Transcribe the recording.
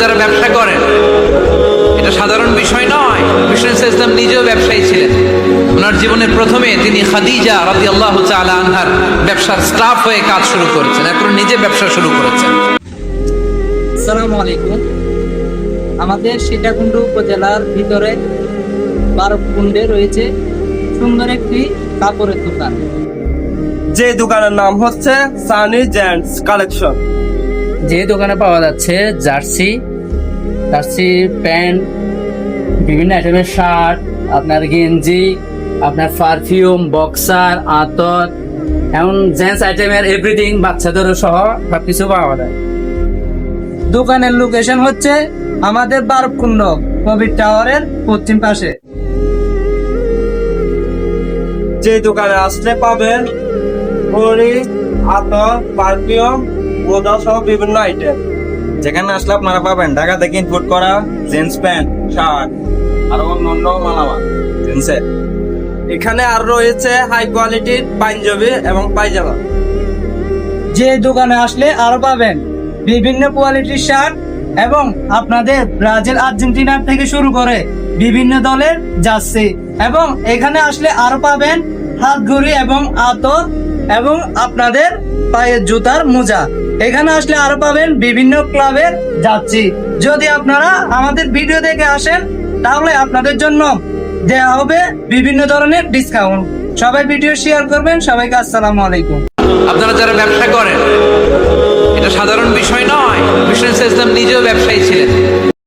যারা ব্যবসা করেন, এটা সাধারণ বিষয় নয়। বিষ্ণু ইসলাম নিজেও ব্যবসায়ী ছিলেন। ওনার জীবনের প্রথমে তিনি খাদিজা রাদিয়াল্লাহু তাআলা আনহার ব্যবসার স্টাফ হয়ে কাজ শুরু করেছেন, এখন নিজে ব্যবসা শুরু করেছেন। আসসালামু আলাইকুম। আমাদের সীতাকুণ্ড উপজেলার ভিতরে বারকুণ্ডে রয়েছে সুন্দর একটি কাপড়ের দোকান। যে দোকানের নাম হচ্ছে সানি জেন্টস কালেকশন। যে দোকানে পাওয়া যাচ্ছে জার্সি প্যান্ট, বিভিন্ন আইটেমের শার্ট, আপনার গেঞ্জি, আপনার পারফিউম, বক্সার, আতর, এমন জেন্টস আইটেমের এভরিথিং, বাচ্চাদের সহ সবকিছু পাওয়া যায়। দোকানের লোকেশন হচ্ছে আমাদের বারকুণ্ড কবির টাওয়ারের পশ্চিম পাশে। যে দোকানে আসলে পাবেন ঘড়ি, আতর, পারফিউম, মোজা সহ বিভিন্ন আইটেম। যেখানে আসলে আপনারা পাবেন ঢাকা থেকে ইনপুট করা জিন্স প্যান্ট, শার্ট আর অন্যান্য মালামাল জিন্সের। এখানে আর রয়েছে হাই কোয়ালিটির পাঞ্জাবি এবং পায়জামা। যে দোকানে আসলে আরো পাবেন বিভিন্ন কোয়ালিটির শার্ট এবং আপনাদের ব্রাজিল, আর্জেন্টিনা থেকে শুরু করে বিভিন্ন দলের জার্সি, এবং এখানে আসলে আরো পাবেন হাত ঘড়ি এবং আতর এবং আপনাদের পায়ের জুতার মোজা। এখানে আসলে আরো পাবেন বিভিন্ন ক্লাবের জার্সি। যদি আপনারা আমাদের ভিডিও দেখে আসেন তাহলে আপনাদের জন্য দেয়া হবে বিভিন্ন ধরনের ডিসকাউন্ট। সবাই ভিডিও শেয়ার করবেন। সবাইকে আসসালামু আলাইকুম। আপনারা যারা ব্যবসা করেন, এটা সাধারণ বিষয় নয়। বিষ্ণু ইসলাম নিজেও ব্যবসায়ী ছিলেন।